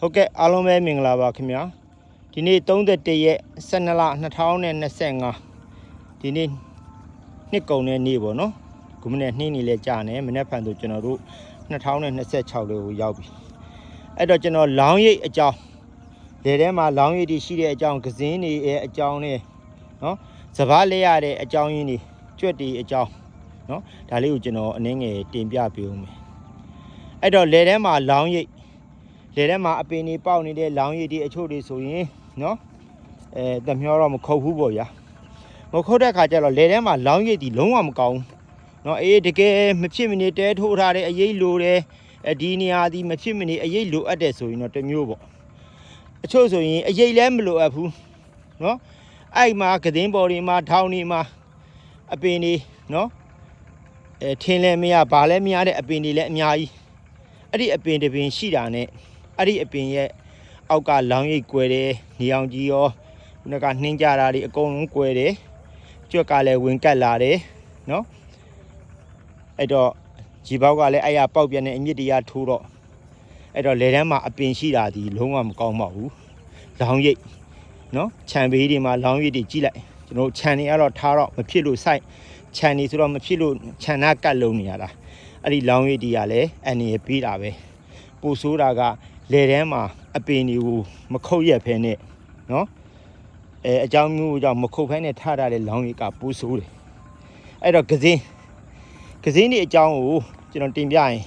ဟုတ်ကဲ့အားလုံးပဲမင်္ဂလာပါခင်ဗျာဒီနေ့31ရက်12လ2025ဒီနေ့နှစ်ကုန်တဲ့နေ့ပေါ့နော်ခုမနေ့နှင်းနေလဲကြာနေမနေ့ဖန်ဆိုကျွန်တော်တို့2026လေးကိုရောက်ပြီအဲ့တော့ကျွန်တော်လောင်းရိပ်အကြောင်းလေထဲမှာလောင်းရိပ်တွေရှိတဲ့အကြောင်းကစင်းတွေရဲ့အကြောင်းနဲ့နော်စပားလဲရတဲ့အကြောင်းရင်းတွေကြွက်တွေအကြောင်းနော်ဒါလေးကိုကျွန်တော်အနည်းငယ်တင်ပြပေးဦးမယ်အဲ့တော့လေထဲမှာလောင်းရိပ်လေထဲမှာအပင်တွေပေါက်နေတဲ့လောင်းရည်တွေအချို့တွေဆိုရင်နော်တမျောတော့မခုတ်ဘူးပေါ့ဗျာမခုတ်တဲ့ခါကျတော့လေထဲမှာလောင်းရည်တွေလုံးဝမကောင်းဘူးနော်တကယ်မဖြစ်မနေတဲထိုးထားတဲ့အရေးလိုတယ်ဒီနေရာဒီမဖြစ်မနေအရေးလိုအပ်တယ်ဆိုရင်တော့တမျိုးပေါ့အချို့ဆိုရင်အရေးလည်းမလိုအပ်ဘူးနော်အဲ့မှာကဒင်းပေါ်တွေမှာထောင်းတွေမှာအပင်တွေနော်ထင်းလည်းမရဘာလည်းမရတဲ့အပင်တွေလည်းအများကြီးအဲ့ဒီအပင်တစ်ပင်ရှိတာနဲ့အဲ့ဒီအပင်ရဲ့အောက်ကလောင်းရိပ်ကွယ်တယ်နေအောင်ကြီးရောခုနကနှင်းကြတာတွေအကုန်လုံးကွယ်တယ်ကြွက်ကလည်းဝင်ကတ်လာတယ်နော်အဲ့တော့ဂျီပေါက်ကလည်းအဲ့ရပေါက်ပြန်တဲ့အမြစ်တရားထိုးတော့အဲ့တော့လေထဲမှာအပင်ရှိတာဒီလုံးဝမကောင်းပါဘူးလောင်းရိပ်နော်ခြံဘေးတွေမှာလောင်းရိပ်တွေကြီးလိုက်ကျွန်တော်ခြံတွေကတော့ထားတော့မဖြစ်လို့စိုက်ခြံတွေဆိုတော့မဖြစ်လို့ခြံနာကတ်လုံးနေရတာအဲ့ဒီလောင်းရိပ်တွေကလည်းအနေရပေးတာပဲပို့ဆိုးတာကလေထဲမှာအပင်တွေကိုမခုတ်ရက်ဖဲနဲ့နော်အကြောင်းမျိုးကြောင့်မခုတ်ဖဲနဲ့ထားထားတဲ့လောင်းရိပ်ကပိုးဆိုးတယ်အဲ့တော့ကစင်းတွေအကြောင်းကိုကျွန်တော်တင်ပြရင်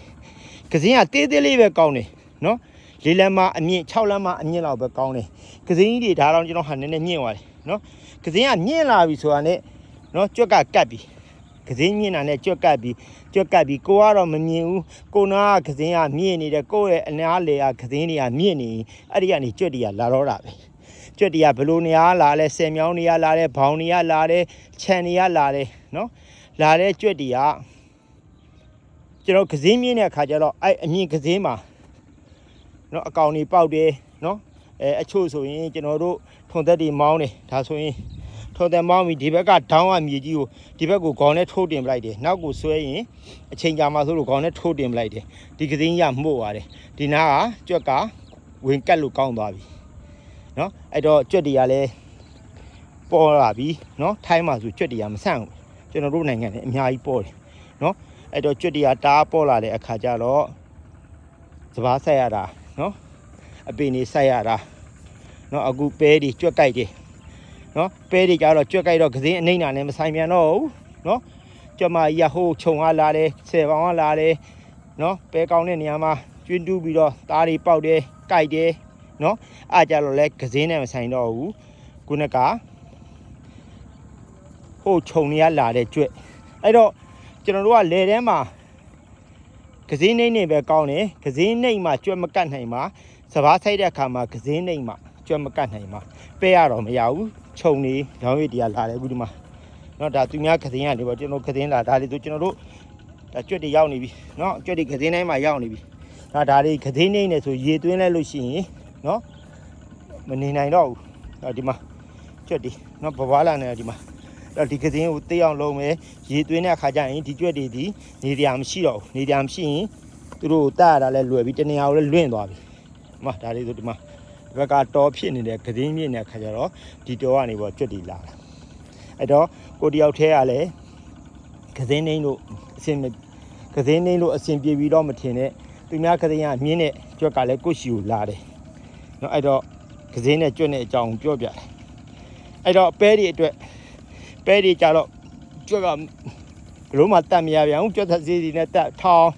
ကစင်းကတေးသေးလေးပဲကောင်းတယ်နော်၄လမ်းမအမြင့်6လမ်းမအမြင့်လောက်ပဲကောင်းတယ်ကစင်းကြီးတွေဒါတော့ကျွန်တော်ဟာနည်းနည်းမြင့်သွားတယ်နော်ကစင်းကမြင့်လာပြီဆိုတာနဲ့နော်ကြွက်ကကတ်ပြီကစင်းမြင့်တာနဲ့ကြွက်ကတ်ပြီးကိုကတော့မမြင်ဘူးကိုနာကစင်းကမြင့်နေတယ်ကိုရဲ့အနားလေကကစင်းတွေကမြင့်နေအဲ့ဒီကနေကြွက်တွေကလာတော့တာပဲကြွက်တွေကဘလို့နေရာလာလဲဆယ်မြောင်းနေရလာတယ်ဘောင်နေရလာတယ်ခြံနေရလာတယ်နော်လာတဲ့ကြွက်တွေကကျွန်တော်ကစင်းမြင့်တဲ့အခါကျတော့အဲ့အမြင့်ကစင်းမှာနော်အကောင်တွေပေါက်တယ်နော်အချို့ဆိုရင်ကျွန်တော်တို့ထုံသက်တွေမောင်းတယ်ဒါဆိုရင်ထုံသက်မောင်းပြီးဒီဘက်ကဒေါင်းကမြေကြီးကိုဒီဘက်ကိုခေါင်းနဲ့ထိုးတင်ပလိုက်တယ်နောက်ကိုဆွဲရင်အချိန်ကြာမှဆိုလို့ခေါင်းနဲ့ထိုးတင်ပလိုက်တယ်ဒီကစင်းရမှုတ်သွားတယ်ဒီနားကကြွက်ကဝင်ကတ်လို့ကောင်းသွားပြီနော်အဲ့တော့ကြွက်တွေကလည်းပေါ်လာပြီနော်ထိုင်းမှာဆိုကြွက်တွေကမဆန့်ဘူးကျွန်တော်တို့နိုင်ငံနဲ့အများကြီးပေါ်တယ်နော်အဲ့တော့ကြွက်တွေကတားပေါ်လာတဲ့အခါကျတော့စပားဆက်ရတာနော်အပင်တွေဆက်ရတာနော်အခုပဲတွေကြွက်ကြိုက်တယ်နော်ပဲတွေကြတော့ကြွက်ကြိုက်တော့ကစင်းအနှိမ့်တာနဲ့မဆိုင်ပြန်တော့ဘူးနော်ကြွက်မကြီးဟိုးခြုံလာတယ်10ပေါင်ကလာတယ်နော်ပဲကောင်းတဲ့နေရာမှာကျွင်းတူးပြီးတော့သားတွေပေါက်တယ်ကြိုက်တယ်နော်အားကြတော့လဲကစင်းနဲ့မဆိုင်တော့ဘူးခုနကဟိုးခြုံနေရလာတဲ့ကြွက်အဲ့တော့ကျွန်တော်တို့ကလေထဲမှာကစင်းနှိမ့်နေပဲကောင်းတယ်ကစင်းနှိမ့်မှာကြွက်မကတ်နိုင်မှာစပားဆိုင်တဲ့အခါမှာကစင်းနှိမ့်မှာကြွက်မကတ်နိုင်မှာပဲရတော့မရဘူးခြုံနေလောင်းရည်တရားလာတယ်အခုဒီမှာနော်ဒါသူများကစင်းရတယ်ပေါ့ကျွန်တော်ကစင်းလာဒါလေးဆိုကျွန်တော်တို့ဒါကြွက်တွေရောက်နေပြီနော်ကြွက်တွေကစင်းတိုင်းမှာရောက်နေပြီဒါတွေကစင်းနေနေဆိုရေသွင်းလိုက်လို့ရှိရင်နော်မနေနိုင်တော့ဘူးဒီမှာကြွက်တွေနော်ဘွားလာနေတယ်ဒီမှာဒီကစင်းကိုတေးအောင်လုံးမယ်ရေသွင်းတဲ့အခါကျရင်ဒီကြွက်တွေဒီနေတရားမရှိတော့ဘူးနေတရားမရှိရင်သူတို့တတ်ရတာလဲလွယ်ပြီးတနေရာကိုလဲလွင့်သွားပြီဒီမှာဒါလေးဆိုဒီမှာဘက်ကတောဖြစ်နေတဲ့ကစင်းမြင့်တဲ့အခါကျတော့ဒီတောကနေပေါ့ကြွက်တွေလာတာအဲ့တော့ကိုတယောက်ထဲကလည်းကစင်းနှိမ့်လို့အဆင်ပြေပြီးတော့မထင်နဲ့သူများကစင်းကမြင်းတဲ့ကြွက်ကလည်းကိုရှိကိုလာတယ်နော်အဲ့တော့ကစင်းနဲ့ကြွက်နဲ့အကြောင်းပြောပြတယ်အဲ့တော့ပဲတွေအတွက်ပဲတွေကြတော့ကြွက်ကဘလို့မှတတ်မရပြန်ဘူးကြွက်သက်စီနဲ့တတ်ထောင်း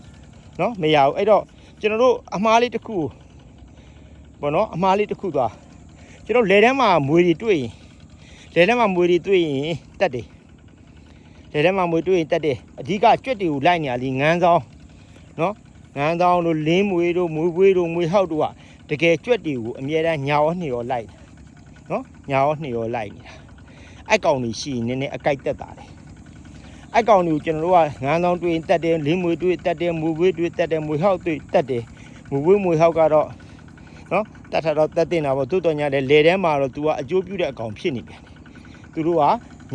နော်မရဘူးအဲ့တော့ကျွန်တော်တို့အမားလေးတစ်ခုပေါ့နော်အမားလေးတစ်ခုသွားကျွန်တော်လေထဲမှာမွေတွေတွေ့ရင်တတ်တယ်လေထဲမှာမွေတွေ့ရင်တတ်တယ်အဓိကကြွက်တွေကိုလိုက်နေရလीငန်းဆောင်နော်ငန်းဆောင်တို့လင်းမွေတို့မွေပွေးတို့မွေဟောက်တို့ကတကယ်ကြွက်တွေကိုအမြဲတမ်းညာရောနှီရောလိုက်နော်ညာရောနှီရောလိုက်နေတာအဲ့ကောင်တွေရှိရင်နည်းနည်းအကြိုက်တက်တာတယ်အဲ့ကောင်တွေကိုကျွန်တော်တို့ကငန်းဆောင်တွေ့ရင်တတ်တယ်လင်းမွေတွေ့တတ်တယ်မွေပွေးတွေ့တတ်တယ်မွေဟောက်တွေ့တတ်တယ်မွေပွေးမွေဟောက်ကတော့နော်တတ်ထတော့တက်တင်တာပေါ့သူ့တော်ညာတဲ့လေထဲမှာတော့ तू ကအကျိုးပြုတဲ့အကောင်ဖြစ်နေပြန်တယ်သူတို့က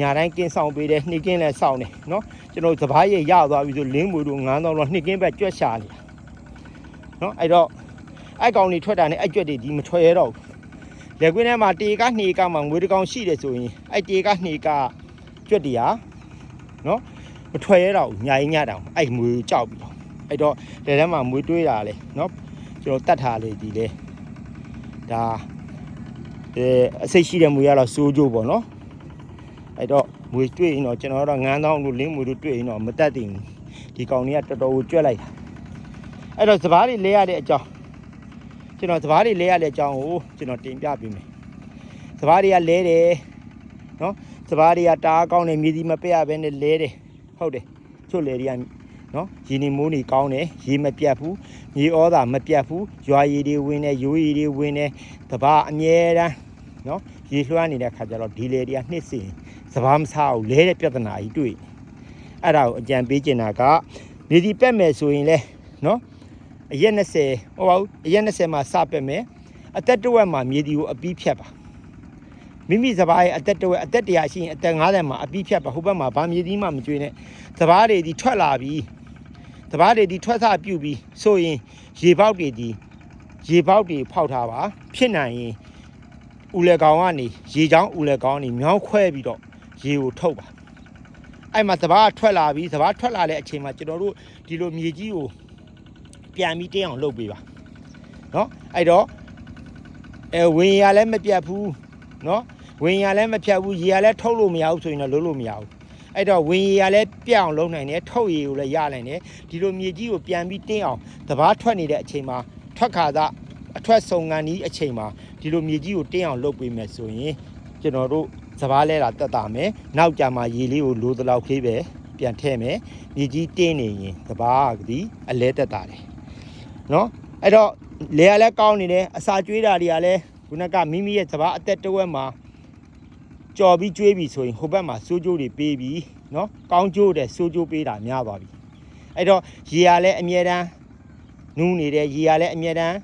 ညာတိုင်းကင်းဆောင်ပေးတယ်နှိကင်းလည်းစောင့်တယ်နော်ကျွန်တော်စပားရရသွားပြီဆိုလင်းမွေတို့ငန်းတော့နှစ်ကင်းပဲကြွက်ရှာနေတာနော်အဲ့တော့ အဲ့ကောင်တွေထွက်တာနဲ့အဲ့ကြွက်တွေဒီမထွက်ရတော့လေကွင်းထဲမှာတေကနှေကမှငွေတကောင်ရှိတယ်ဆိုရင်အဲ့တေကနှေကကြွက်တရားနော်မထွက်ရတော့ညာရင်ညတောင်အဲ့မွေကြောက်ပြီးတော့အဲ့တော့လေထဲမှာမွေတွေးတာလေနော်ကျွန်တော်တတ်ထားလေဒီလေဒါအစိတ်ရှိတဲ့မွေကတော့စိုးကြိုးပေါ့နော်အဲ့တော့မွေတွေးရင်တော့ကျွန်တော်တို့ငန်းတောင်းတို့လင်းမွေတို့တွေးရင်တော့မတတ်သိဘူးဒီကောင်တွေကတော်တော်ကိုကြွက်လိုက်တာအဲ့တော့စပားတွေလဲရတဲ့အကြောင်းကျွန်တော်စပားတွေလဲရတဲ့အကြောင်းကိုကျွန်တော်တင်ပြပေးမယ်စပားတွေကလဲတယ်နော်စပားတွေကတားကောင်းတယ်မြေစီမပက်ရဘဲနဲ့လဲတယ်ဟုတ်တယ်ချို့လဲတွေကနော်ရေနေမိုးနေကောင်းတယ်ရေမပြတ်ဘူးမြေဩသာမပြတ်ဘူးရွာရည်တွေဝင်တယ်ရိုးရည်တွေဝင်တယ်စပားအမြဲတမ်းနော်ရေလွှမ်းနေတဲ့ခါကျတော့ဒီလေတွေကနှစ်စင်စပားမစားဘူးလဲတဲ့ပြဿနာကြီးတွေ့အဲ့ဒါကိုအကြံပေးချင်တာကမြေစီပက်မယ်ဆိုရင်လဲနော်အရက်20ဟောပါဘူးအရက်20မှာစပက်မယ်အသက်တဝက်မှာမြေစီကိုအပီးဖြတ်ပါမိမိစပားရဲ့အသက်တဝက်အသက်100ရှိရင်အသက်50မှာအပီးဖြတ်ပါဟိုဘက်မှာဗာမြေစီမှမကျွေးနဲ့စပားတွေဒီထွက်လာပြီးစပားတွေဒီထွက်ဆပြုတ်ပြီးဆိုရင်ရေပေါက်တွေဖောက်ထားပါဖြစ်နိုင်ရင်ဦးလေကောင်ကနေရေချောင်းဦးလေကောင်ကနေမြောင်းခွဲပြီးတော့ရေကိုထုတ်ပါအဲ့မှာစပားထွက်လာပြီးစပားထွက်လာတဲ့အချိန်မှာကျွန်တော်တို့ဒီလိုမြေကြီးကိုပြန်ပြီးတင်းအောင်လုပ်ပေးပါနော်အဲ့တော့ဝင်ရလည်းမပြတ်ဘူးနော်ဝင်ရလည်းမဖြတ်ဘူးရေရလည်းထုတ်လို့မရဘူးဆိုရင်တော့လုပ်လို့မရဘူးအဲ့တော့ဝင်ရလည်းပြတ်အောင်လုပ်နိုင်တယ်ထုတ်ရည်ကိုလည်းရနိုင်တယ်ဒီလိုမြေကြီးကိုပြန်ပြီးတင်းအောင်စပားထွက်နေတဲ့အချိန်မှာထွက်ခါသာအထွက်ဆုံကန်ဒီအချိန်မှာဒီလိုမြေကြီးကိုတင်းအောင်လုပ်ပေးမယ်ဆိုရင်ကျွန်တော်တို့စပားလဲတာတက်တာမယ်နောက်ကြမှာရေလေးကိုလိုသလောက်လေးပဲပြန်ထည့်မယ်မြေကြီးတင်းနေရင်စပားကဒီအလဲတက်တာတယ်နော်အဲ့တော့လေရလည်းကောင်းနေတယ်အစာကျွေးတာတွေကလည်းခုနကမိမိရဲ့စပားအသက်တဝက်မှာကြော်ပြီးကျွေးပြီးဆိုရင်ဟိုဘက်မှာစိုးကြိုးတွေပေးပြီးနော်ကောင်းကျိုးတယ်စိုးကြိုးပေးတာများသွားပြီအဲ့တော့ရေရလည်းအမြဲတမ်းနူးနေတယ်ရေရလည်းအမြဲတမ်း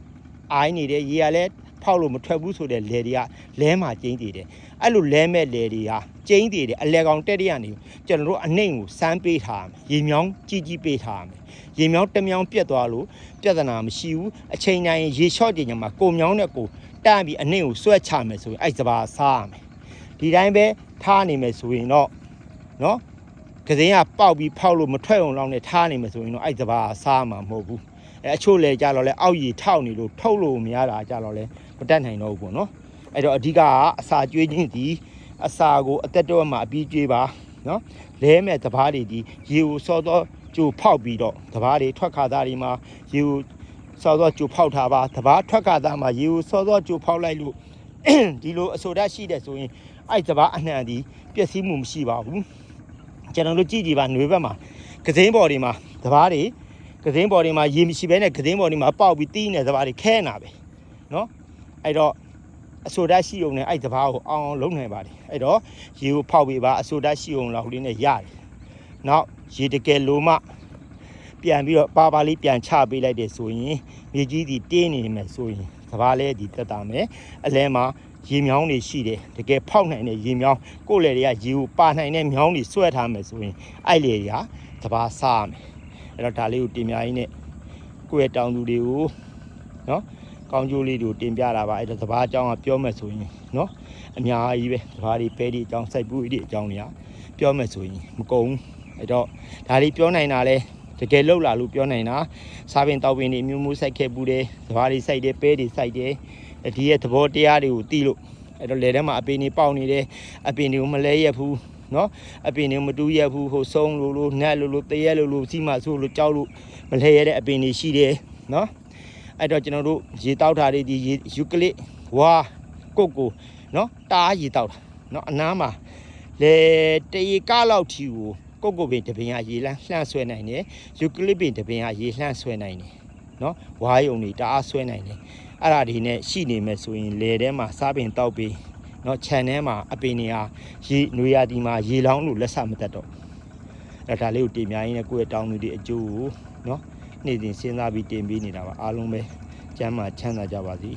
အိုင်းနေတယ်ရေရလည်းဖောက်လို့မထွက်ဘူးဆိုတဲ့လေတွေကလဲမှာကျင်းတည်တယ်အဲ့လိုလဲမဲ့လေတွေကကျင်းတည်တယ်အလဲကောင်တက်တရနေကျွန်တော်တို့အနှိမ့်ကိုစမ်းပေးထားမယ်ရေမြောင်းကြီးပေးထားမယ်ရေမြောင်းတစ်မြောင်းပြတ်သွားလို့ပြဿနာမရှိဘူးအချိန်တိုင်းရေလျှော့ကြညမှာကိုမြောင်းနဲ့ကိုတန်းပြီးအနှိမ့်ကိုဆွဲချမယ်ဆိုရင်အဲ့စပါးစားရမယ်ဒီတိုင်းပဲထားနေမယ်ဆိုရင်တော့နော်ကစင်းကပေါက်ပြီးဖောက်လို့မထွက်အောင်လောက်နဲ့ထားနေမယ်ဆိုရင်တော့အဲ့စပါးစားမှာမဟုတ်ဘူးအချို့လေကြတော့လဲအောက်ရီထောက်နေလို့ထုတ်လို့မရတာကြတော့လဲမတတ်နိုင်တော့ဘူးပေါ့နော်အဲ့တော့အဓိကအစာကျွေးခြင်းဒီအစာကိုအသက်တော်မှာအပြီးကျွေးပါနော်လဲမဲ့စပါးတွေဒီရေကိုစောတော့ကြိုဖောက်ပြီးတော့စပါးတွေထွက်ခါသားတွေမှာရေကိုစောတော့ကြိုဖောက်ထားပါစပါးထွက်ခါသားမှာရေကိုစောတော့ကြိုဖောက်လိုက်လို့ဒီလိုအဆိုဓာတ်ရှိတယ်ဆိုရင်အဲ့စပါးအနှံဒီပျက်စီးမှုမရှိပါဘူးကျွန်တော်တို့ကြည့်ကြည့်ပါຫນွေဘက်မှာကစိမ်းပေါ်တွေမှာစပါးတွေကစိမ်းပေါ်တွေမှာရေမရှိဘဲနဲ့ကစိမ်းပေါ်တွေမှာပေါက်ပြီးတီးနေစပါးတွေခဲနေတာပဲနော်အဲ့တော့အဆိုဓာတ်ရှိုံနဲ့အဲ့စပါးကိုအောင်လုံးနိုင်ပါတယ်အဲ့တော့ရေကိုဖောက်ပေးပါအဆိုဓာတ်ရှိုံလောက်လေးနဲ့ရတယ်နောက်ရေတကယ်လိုမှပြန်ပြီးတော့ပါလေးပြန်ချပေးလိုက်တယ်ဆိုရင်မြေကြီးဒီတင်းနေမယ်ဆိုရင်စပါးလဲဒီတက်တာမယ်အလဲမှာရေမြောင်းတွေရှိတယ်တကယ်ဖောက်နိုင်တဲ့ရေမြောင်းကိုယ်လေတွေကရေကိုပါနိုင်တဲ့မြောင်းတွေဆွဲထားမယ်ဆိုရင်အဲ့လေတွေကစပါးစားမယ်အဲ့တော့ဒါလေးကိုတင်ပြရင်းနဲ့ကိုယ့်ရဲ့တောင်သူတွေကိုနော်ကောင်းကျိုးလေးတွေကိုတင်ပြတာပါအဲ့တော့စပါးအကြောင်းကပြောမယ်ဆိုရင်နော်အများကြီးပဲစပါးတွေပဲဒီအကြောင်းစိုက်ပူးဒီအကြောင်းတွေကပြောမယ်ဆိုရင်မကုန်ဘူးအဲ့တော့ဒါလေးပြောနိုင်တာလဲတကယ်လောက်လာလို့ပြောနိုင်တာစားပင်တောက်ပင်တွေမျိုးမျိုးစိုက်ခဲ့ပူးတယ်စပါးတွေစိုက်တယ်ပဲတွေစိုက်တယ်ဒီရဲ့သဘောတရားတွေကိုသိလို့အဲ့တော့လေထဲမှာအပင်တွေပေါက်နေတယ်အပင်တွေကိုမလဲရက်ဘူးနော်အပင်တွေမတူးရက်ဘူးဟိုဆုံးလို့နတ်လို့တရက်လို့စီမဆိုးလို့ကြောက်လို့မလဲရတဲ့အပင်တွေရှိတယ်နော်အဲ့တော့ကျွန်တော်တို့ရေတောက်တာတွေဒီယူကလစ်ဝါကုတ်ကိုနော်တားရေတောက်တာနော်အနားမှာလေတရေကားလောက်ထီကိုကုတ်ပင်တပင်ကရေလှမ်းဆွဲနိုင်တယ်ယူကလစ်ပင်တပင်ကရေလှမ်းဆွဲနိုင်တယ်နော်ဝါယုံတွေတအားဆွဲနိုင်တယ်အဲ့ဒါဒီနဲ့ရှိနေမယ်ဆိုရင်လေထဲမှာစားပင်တောက်ပြီးနော်ခြံထဲမှာအပင်တွေဟာရေနွေရာသီမှာရေလောင်းလို့လက်ဆမတတ်တော့အဲ့ဒါလေးကိုတင်ပြရင်းနဲ့ကိုယ့်ရဲ့တောင်းသူတွေအကျိုးကိုနော်နေ့စဉ်စဉ်းစားပြီးတင်ပေးနေတာပါအားလုံးပဲကျမ်းမာချမ်းသာကြပါစေ